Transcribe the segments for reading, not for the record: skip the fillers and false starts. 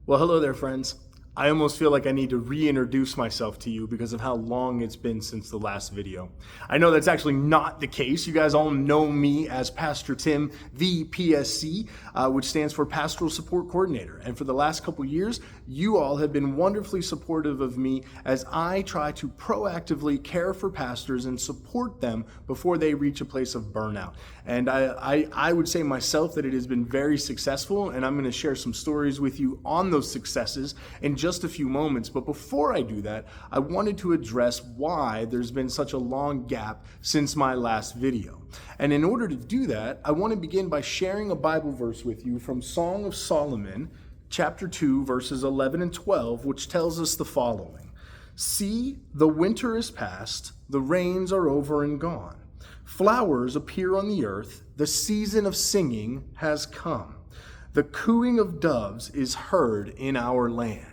Well, hello there, friends. I almost feel like I need to reintroduce myself to you because of how long it's been since the last video. I know that's actually not the case. You guys all know me as Pastor Tim the PSC, which stands for Pastoral Support Coordinator. And for the last couple years, you all have been wonderfully supportive of me as I try to proactively care for pastors and support them before they reach a place of burnout. And I would say myself that it has been very successful, and I'm going to share some stories with you on those successes in just a few moments. But before I do that, I wanted to address why there's been such a long gap since my last video. And in order to do that, I want to begin by sharing a Bible verse with you from Song of Solomon, chapter 2, verses 11 and 12, which tells us the following. See, the winter is past, the rains are over and gone. Flowers appear on the earth, the season of singing has come. The cooing of doves is heard in our land.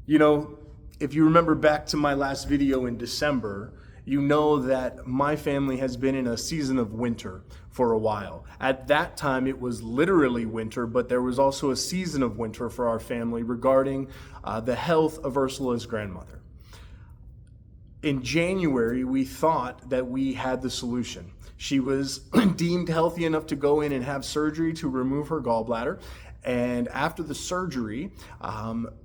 You know, if you remember back to my last video in December, you know that my family has been in a season of winter for a while. At that time, it was literally winter, but there was also a season of winter for our family regarding the health of Ursula's grandmother. In January, we thought that we had the solution. She was deemed healthy enough to go in and have surgery to remove her gallbladder. And after the surgery,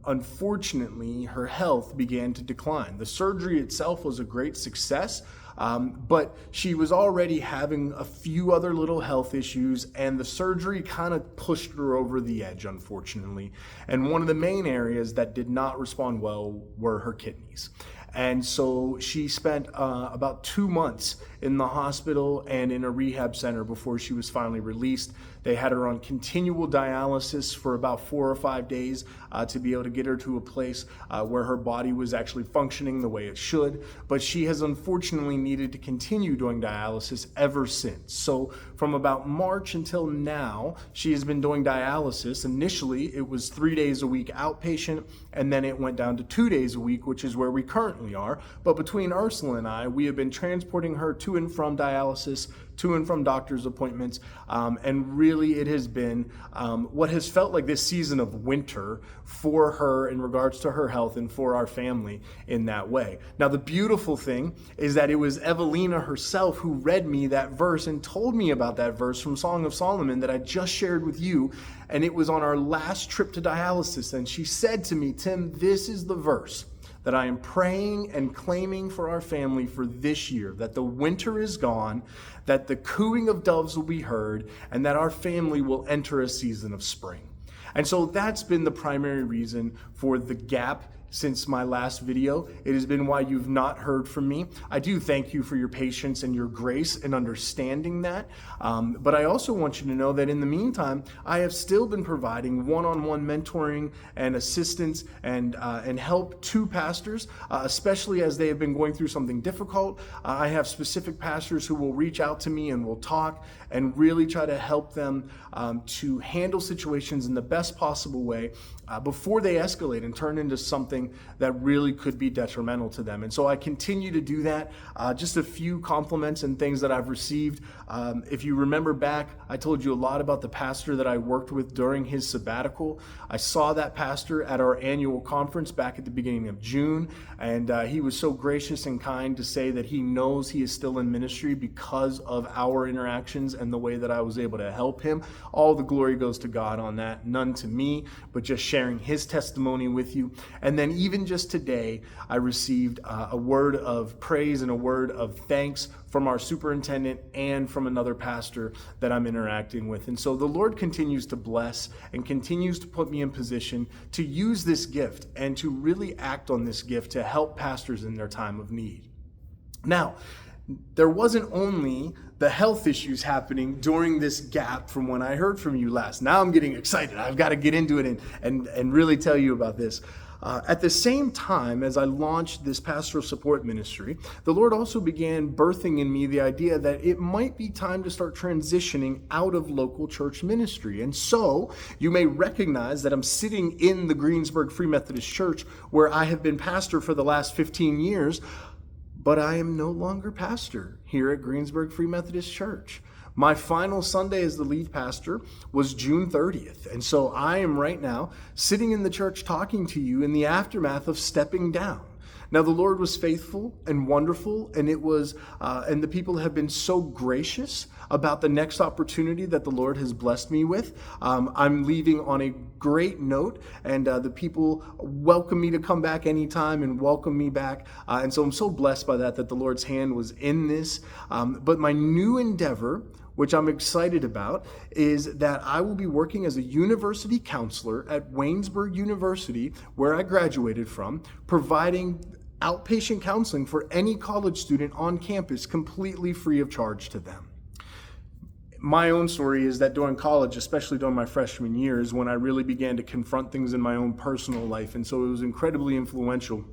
unfortunately, her health began to decline. The surgery itself was a great success, but she was already having a few other little health issues, and the surgery kind of pushed her over the edge, unfortunately. And one of the main areas that did not respond well were her kidneys. And so she spent about 2 months in the hospital and in a rehab center before she was finally released. They had her on continual dialysis for about 4 or 5 days to be able to get her to a place where her body was actually functioning the way it should. But she has unfortunately needed to continue doing dialysis ever since. So from about March until now, she has been doing dialysis. Initially, it was 3 days a week outpatient, and then it went down to 2 days a week, which is where we currently are. But between Ursula and I, we have been transporting her to and from dialysis, to and from doctor's appointments, and really it has been what has felt like this season of winter for her in regards to her health and for our family in that way. Now, the beautiful thing is that it was Evelina herself who read me that verse and told me about that verse from Song of Solomon that I just shared with you, and it was on our last trip to dialysis, and she said to me, Tim, this is the verse that I am praying and claiming for our family for this year, that the winter is gone, that the cooing of doves will be heard, and that our family will enter a season of spring. And so that's been the primary reason for the gap since my last video. It has been why you've not heard from me. I do thank you for your patience and your grace in understanding that. But I also want you to know that in the meantime, I have still been providing one-on-one mentoring and assistance and help to pastors, especially as they have been going through something difficult. I have specific pastors who will reach out to me and will talk and really try to help them to handle situations in the best possible way before they escalate and turn into something that really could be detrimental to them. And so I continue to do that. Just a few compliments and things that I've received. If you remember back, I told you a lot about the pastor that I worked with during his sabbatical. I saw that pastor at our annual conference back at the beginning of June, and he was so gracious and kind to say that he knows he is still in ministry because of our interactions and the way that I was able to help him. All the glory goes to God on that, none to me, but just sharing his testimony with you. And then even just today, I received a word of praise and a word of thanks from our superintendent and from another pastor that I'm interacting with. And so the Lord continues to bless and continues to put me in position to use this gift and to really act on this gift to help pastors in their time of need. Now, there wasn't only the health issues happening during this gap from when I heard from you last. Now I'm getting excited. I've got to get into it and really tell you about this. At the same time as I launched this pastoral support ministry, the Lord also began birthing in me the idea that it might be time to start transitioning out of local church ministry. And so you may recognize that I'm sitting in the Greensburg Free Methodist Church where I have been pastor for the last 15 years, but I am no longer pastor here at Greensburg Free Methodist Church. My final Sunday as the lead pastor was June 30th. And so I am right now sitting in the church talking to you in the aftermath of stepping down. Now, the Lord was faithful and wonderful, and and the people have been so gracious about the next opportunity that the Lord has blessed me with. I'm leaving on a great note, and the people welcome me to come back anytime and welcome me back. And so I'm so blessed by that the Lord's hand was in this. But my new endeavor, which I'm excited about, is that I will be working as a university counselor at Waynesburg University, where I graduated from, providing outpatient counseling for any college student on campus completely free of charge to them. My own story is that during college, especially during my freshman year, is when I really began to confront things in my own personal life. And so it was incredibly influential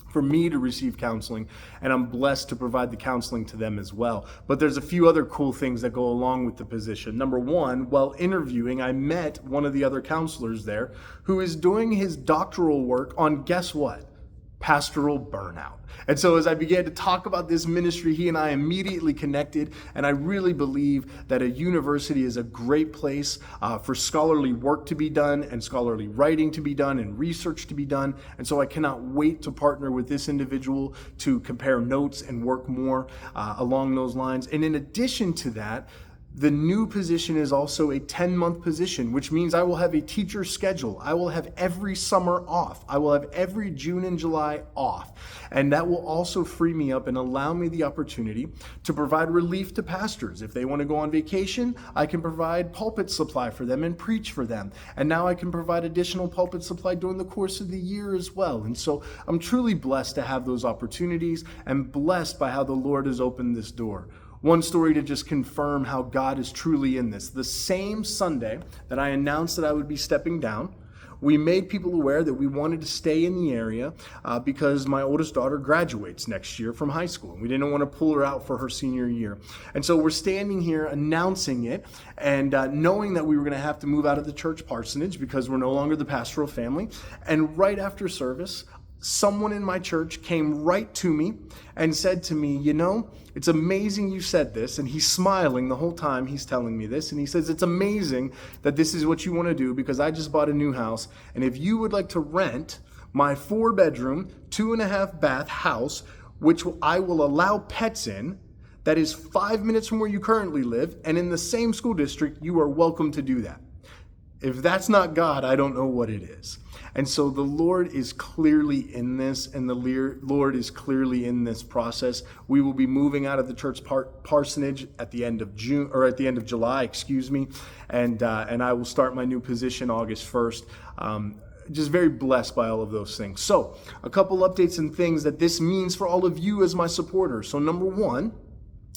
for me to receive counseling, and I'm blessed to provide the counseling to them as well. But there's a few other cool things that go along with the position. Number one, while interviewing, I met one of the other counselors there who is doing his doctoral work on, guess what? Pastoral burnout. And so as I began to talk about this ministry, he and I immediately connected, and I really believe that a university is a great place for scholarly work to be done and scholarly writing to be done and research to be done. And so I cannot wait to partner with this individual to compare notes and work more along those lines. And in addition to that, the new position is also a 10-month position, which means I will have a teacher schedule. I will have every summer off. I will have every June and July off. And that will also free me up and allow me the opportunity to provide relief to pastors. If they want to go on vacation, I can provide pulpit supply for them and preach for them. And now I can provide additional pulpit supply during the course of the year as well. And so I'm truly blessed to have those opportunities and blessed by how the Lord has opened this door. One story to just confirm how God is truly in this. The same Sunday that I announced that I would be stepping down, we made people aware that we wanted to stay in the area because my oldest daughter graduates next year from high school. We didn't want to pull her out for her senior year. And so we're standing here announcing it and knowing that we were going to have to move out of the church parsonage because we're no longer the pastoral family. And right after service, someone in my church came right to me and said to me, you know, it's amazing you said this. And he's smiling the whole time he's telling me this. And he says, it's amazing that this is what you want to do because I just bought a new house. And if you would like to rent my 4-bedroom, 2.5-bath house, which I will allow pets in, that is 5 minutes from where you currently live, and in the same school district, you are welcome to do that. If that's not God, I don't know what it is. And so the Lord is clearly in this, and the Lord is clearly in this process. We will be moving out of the church parsonage at the end of June, or at the end of July, and I will start my new position August 1st. Just very blessed by all of those things. So a couple updates and things that this means for all of you as my supporters. So number one,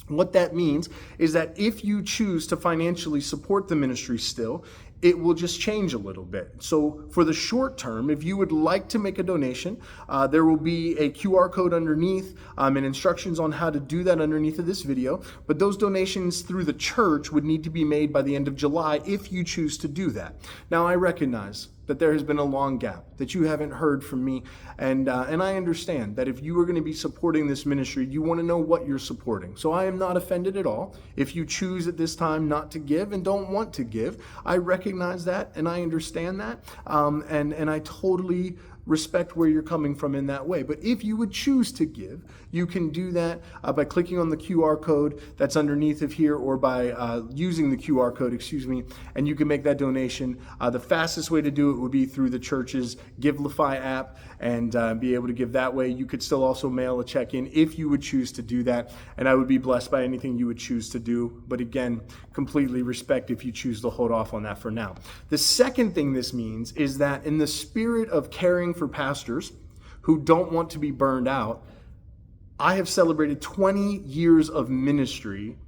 what that means is that if you choose to financially support the ministry still, it will just change a little bit. So for the short term, if you would like to make a donation, there will be a QR code underneath and instructions on how to do that underneath of this video. But those donations through the church would need to be made by the end of July if you choose to do that. Now, I recognize that there has been a long gap, that you haven't heard from me. And I understand that if you are going to be supporting this ministry, you want to know what you're supporting. So I am not offended at all. If you choose at this time not to give and don't want to give, I recognize that and I understand that. And I totally respect where you're coming from in that way. But if you would choose to give, you can do that by clicking on the QR code that's underneath of here, or by using the QR code, and you can make that donation. The fastest way to do it would be through the church's Givelify app and be able to give that way. You could still also mail a check in if you would choose to do that, and I would be blessed by anything you would choose to do. But again, completely respect if you choose to hold off on that for now. The second thing this means is that in the spirit of caring for pastors who don't want to be burned out, I have celebrated 20 years of ministry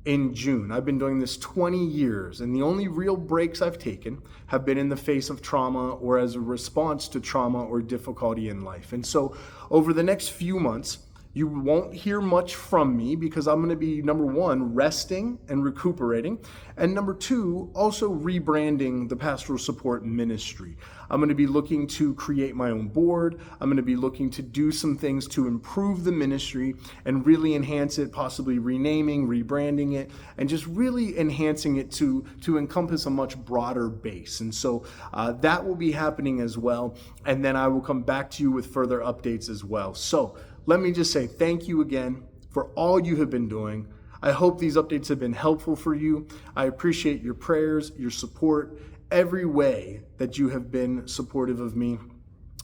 in June. I've been doing this 20 years, and the only real breaks I've taken have been in the face of trauma or as a response to trauma or difficulty in life. And so over the next few months, You won't hear much from me because I'm going to be, number one, resting and recuperating, and number two, also rebranding the pastoral support ministry. I'm going to be looking to create my own board. I'm going to be looking to do some things to improve the ministry and really enhance it, possibly renaming, rebranding it, and just really enhancing it to encompass a much broader base. And so that will be happening as well. And then I will come back to you with further updates as well. So let me just say thank you again for all you have been doing. I hope these updates have been helpful for you. I appreciate your prayers, your support, every way that you have been supportive of me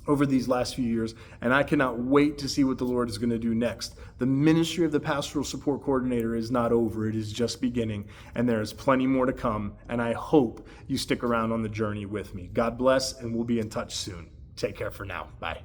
over these last few years, and I cannot wait to see what the Lord is going to do next. The ministry of the Pastoral Support Coordinator is not over. It is just beginning, and there is plenty more to come, and I hope you stick around on the journey with me. God bless, and we'll be in touch soon. Take care for now. Bye.